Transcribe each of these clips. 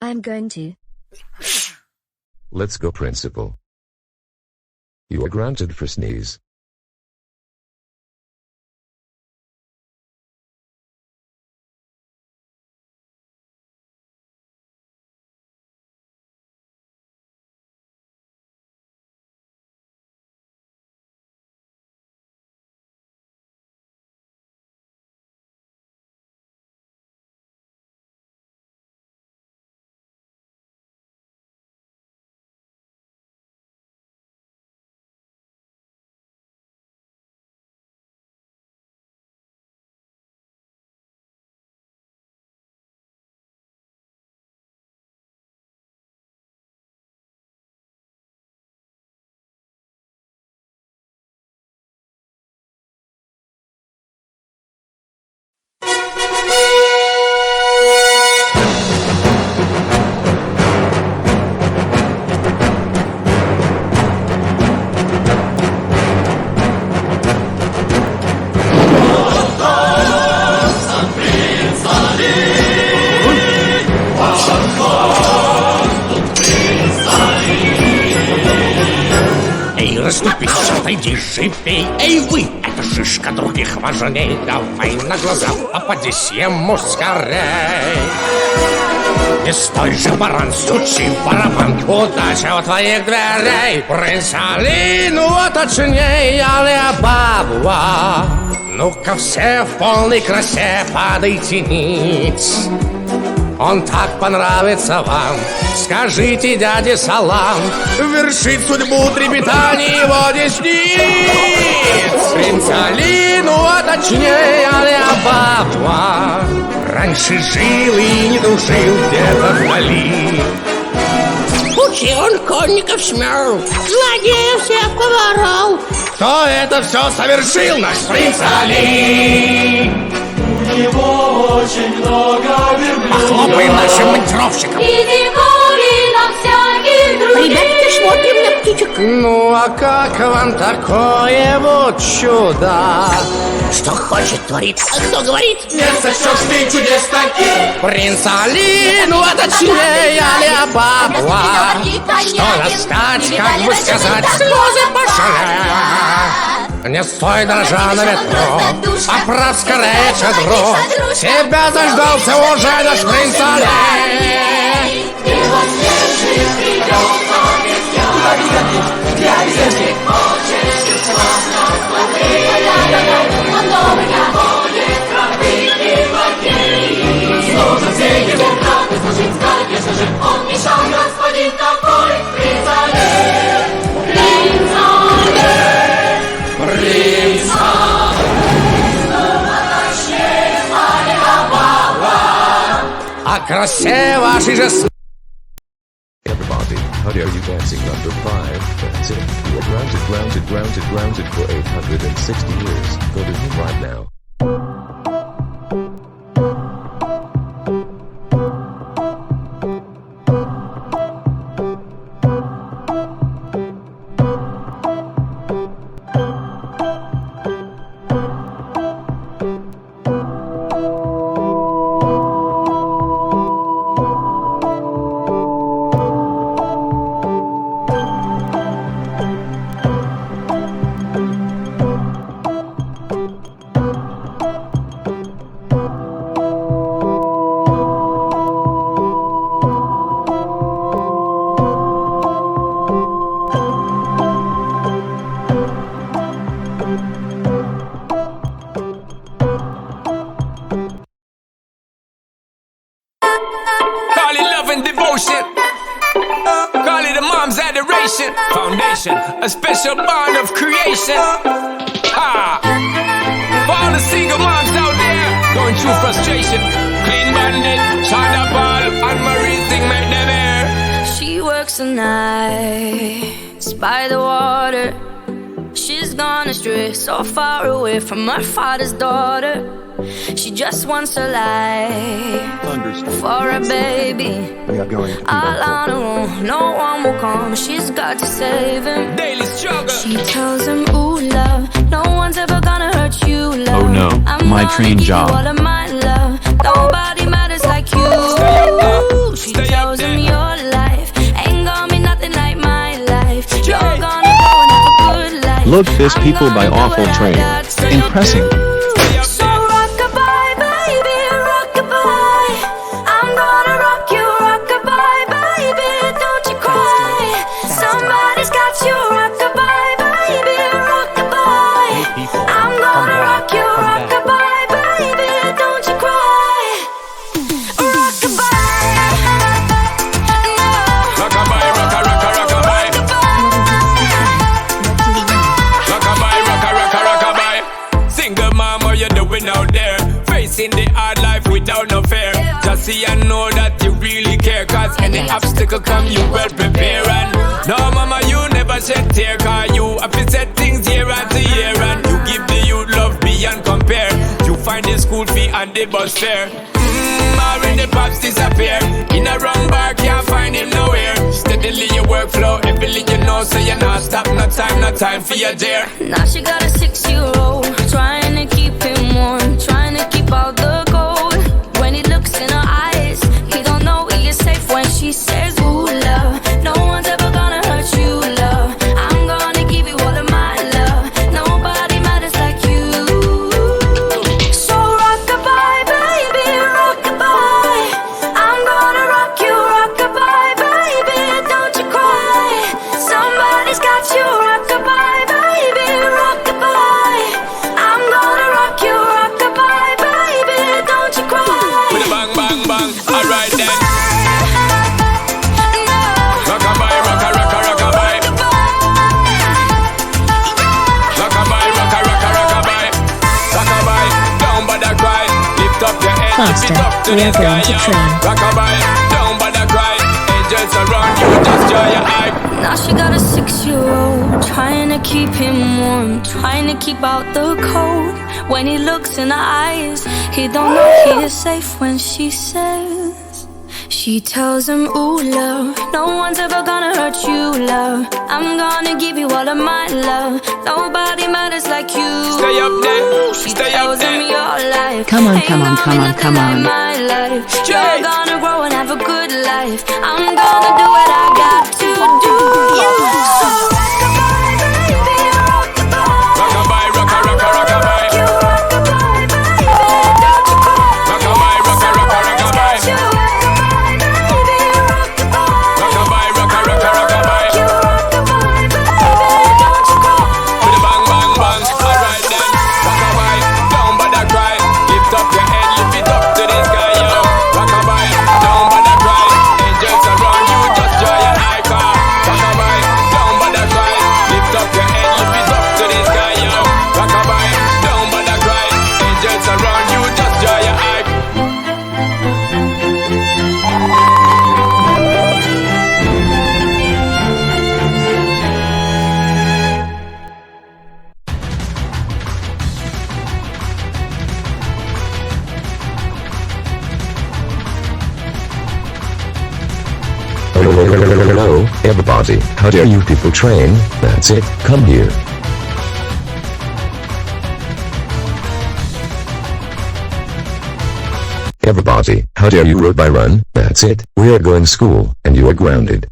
I'm going to. Let's go, principal. You are granted for sneeze. Расступись, отойди, живей. Эй, вы, это шишка, других важней. Давай на глаза попадись ему скорей. Не стой же, баран, стучи в барабан. Удача у твоих дверей. Принц Али, ну а точнее Алибаба. Ну-ка все в полной красе падайте ниц. Он так понравится вам. Скажите дяде салам. Вершит судьбу трепетание его десниц. Принц Али, ну а точнее Алибаба. Раньше жил и не дружил где-то вдали. Учи он конников смел, злодеев всех поборол. Кто это все совершил, наш принц Али? У него очень много верблюдов. Похлопаем нашим монтировщикам. Ребята, смотрим на птичек. Ну а как вам такое вот чудо? Что хочет, творит. А кто говорит? Не сочтешь ты чудес таких. Принц Али, ну а точнее Алибаба. Что достать, как бы сказать, слезы пошли. Не стой, дрожа на метро, поправь скорее чадро. Тебя заждался уже наш принц Али. Его снежный придет, но без я хочешь славно смотреть. Он долго будет правды и злодей. Сложно все его правды служить, конечно же, он мешал господин такой. Принц Али, принц Али, принц Али, о красе вашей же Everybody, how dare you dancing number 5? That's it. You are grounded for 860 years. Go to him right now. Foundation, a special bond of creation. Ha! For all the single moms out there going through frustration, Clean Bandit, China Ball, and Marie thing make them air. She works the nights by the water. She's gone astray, so far away from her father's daughter. She just wants a life for a baby. We are going to all on her own, no one will come. She's got to save him. Daily struggle. She tells him, ooh, love, no one's ever gonna hurt you, love. Oh no, I'm my gonna train give job. you all of my love. Nobody matters like you. Stay up She tells him, Look this people by awful train. Impressing. So rock-a-bye, baby, rock-a-bye. I'm gonna rock you, rock-a-bye, baby, don't you cry. Somebody's got you, rock-a-bye, baby, rock-a-bye. I'm gonna rock you, rock-a-bye, baby, don't you cry. Rock-a-bye. Rockabye, rocka, rocka, rockabye. Rockabye, rocka, rocka, rockabye. Single mom, what you doing out there? Facing the hard life without no fear. Just see and know that you really care. Cause any obstacle come, you well prepare. And no mama, you never shed tear. Cause you have to set things year after year. And you give the youth love beyond compare. You find the school fee and the bus fare. When the pops disappear, in a wrong bar, can't find him nowhere. Steadily your workflow, everything you know, so you're not stop, no time for your dear. Now she got a 6-year-old, trying to keep him warm, trying to keep out the cold. When he looks in her eyes, he don't know he is safe when she says, ooh, love. No one's ever gonna hurt you, love. I'm gonna give you all of my love. Nobody matters like you. So rock-a-bye, baby, rock-a-bye. I'm gonna rock you, rock-a-bye, baby, don't you cry. Somebody's got you, rock-a-bye, baby, rock-a-bye. I'm gonna rock you, rock-a-bye, baby, don't you cry. With a bang, bang, bang, alright then. Rockabye, rocka, rocka, rockabye. Rockabye, rocka, rocka, rockabye. Rockabye, down by the cry. Lift up your head, lift it up to the sky, yo. Rockabye, down by the cry. Angels around you, just joy your eye. Now she got a 6-year-old, trying to keep him warm, trying to keep out the cold. When he looks in her eyes, he don't know he is safe when she says, she tells him, ooh, love, no one's ever gonna hurt you, love. I'm gonna give you all of my love. Nobody matters like you. Stay up there, She stay up tells him there. your life Come on, ain't come on, gonna come be on, nothing come like on. my life. Straight. You're gonna grow and have a good life. I'm gonna do what I got to do. So rock-a-bye, baby, rock-a-bye. Rockabye, rocka, rocka, rockabye. You rock-a-bye, baby, don't you cry. Rockabye, rocka, rocka, rockabye. You rock-a-bye, baby, rock-a-bye. Rockabye, rocka, rocka, rockabye. You rock-a-bye, baby, don't you cry. With a bang, bang, bang, alright then. Rockabye, down by the cry. Lift up your head, lift it up to the sky, yo. Rockabye, down by the cry. Angels around you, just joy your eye car. Rockabye, down by the cry. Lift up your head, lift it up to the sky, yo. Rockabye, down by the cry. Angels around you, just joy your eye. Hello, everybody. How dare you people train? That's it. Come here. Everybody, how dare you rode by run? That's it. We're going school, and you are grounded.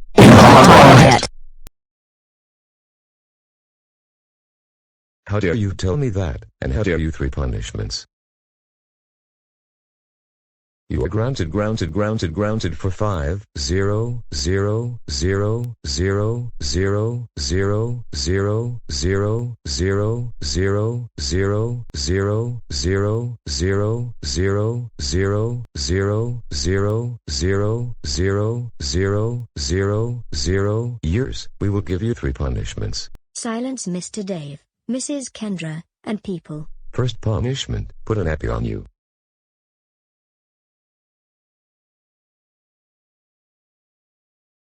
How dare you tell me that? And how dare you 3 punishments? You are grounded for 5, 0, 0, 0, 0, 0, 0, 0, 0, 0, 0, 0, 0, 0, 0, 0, 0, 0, 0, 0, 0, 0, 0, 0 years. We will give you 3 punishments. Silence Mr. Dave, Mrs. Kendra, and people. First punishment, put a nappy on you.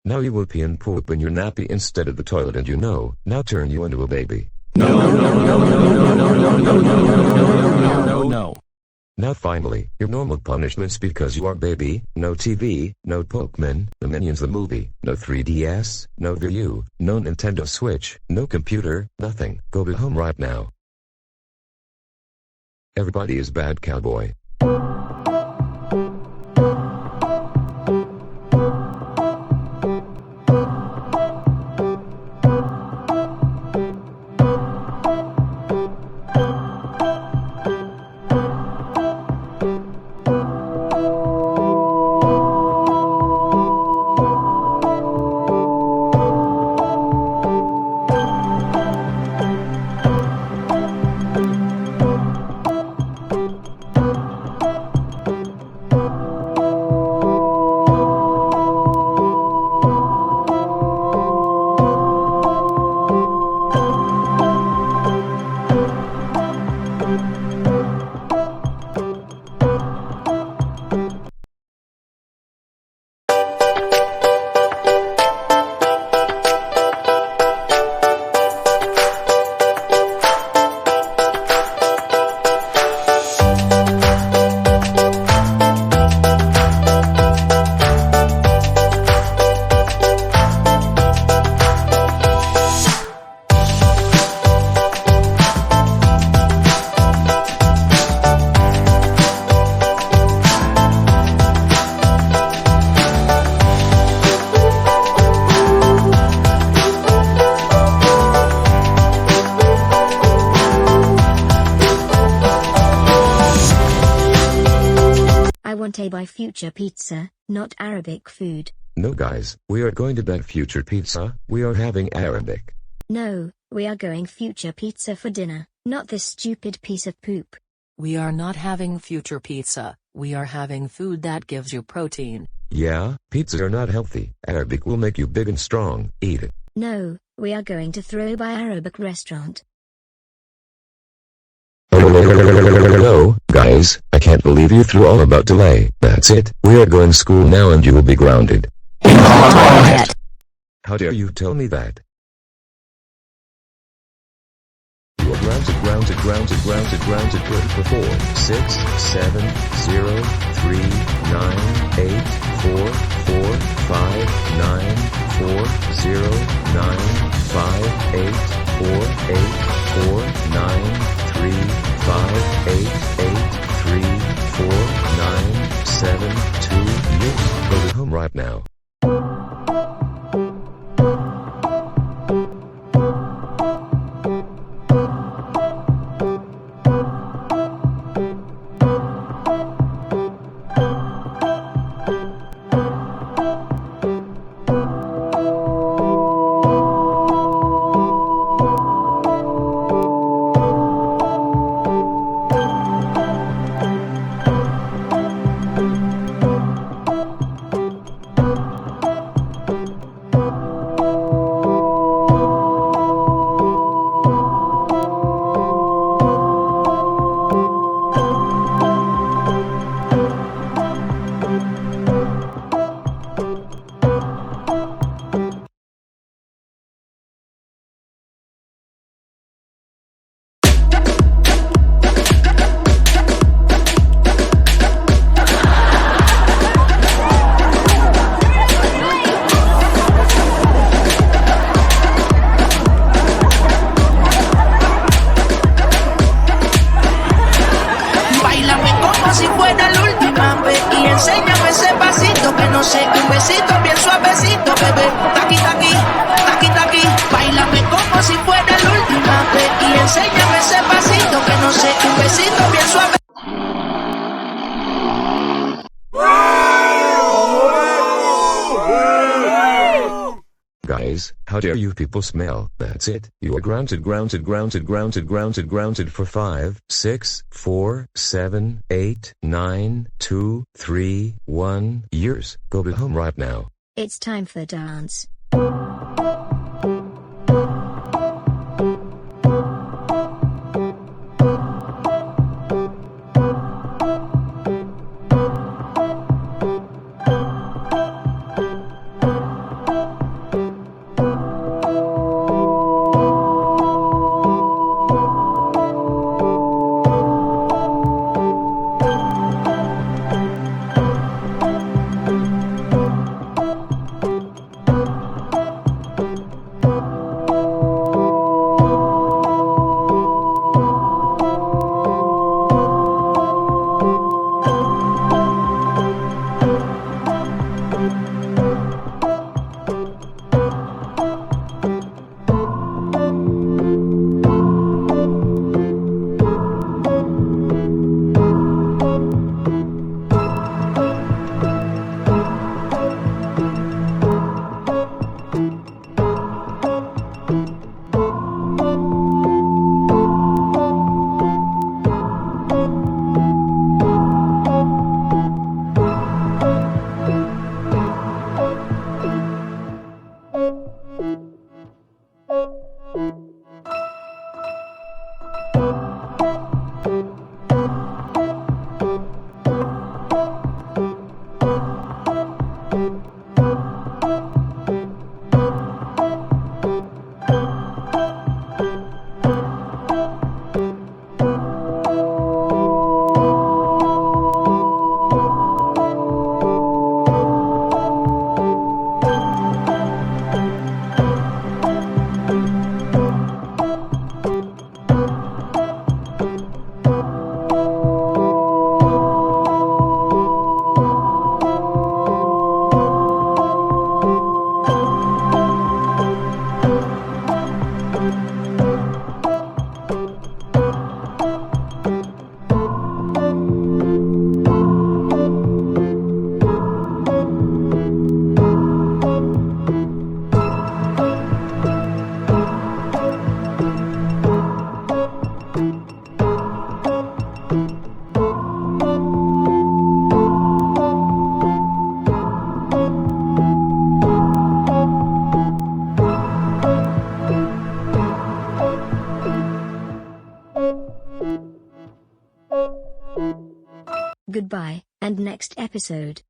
Now you will pee and poop in your nappy instead of the toilet, and you know, now turn you into a baby. No. Now finally, your normal punishments because you are baby: no TV, no Pokemon, no Minions the movie, no 3DS, no Wii U, no Nintendo Switch, no computer, nothing. Go to home right now. Everybody is bad cowboy. want a buy future pizza, not Arabic food. No guys, we are going to buy future pizza, we are having Arabic. No, we are going future pizza for dinner, not this stupid piece of poop. We are not having future pizza, we are having food that gives you protein. Yeah, pizzas are not healthy, Arabic will make you big and strong, eat it. No, we are going to throw by Arabic restaurant. Hello, guys, I can't believe you threw all about delay. That's it, we are going school now and you will be grounded. How dare you tell me that? You are grounded for 4, 6, 7, 0, 3, 9, 8, 4, 4, 5, 9, 4, 0, 9, 5, 8, 4, 8, 4, 9, 3, 5, 8, 8, 3, 4, 9, 7, 2, yes, go to home right now. Guys, how dare you people smell? That's it, you are grounded for 5, 6, 4, 7, 8, 9, 2, 3, 1 years. Go to home right now. It's time for dance. goodbye, and next episode.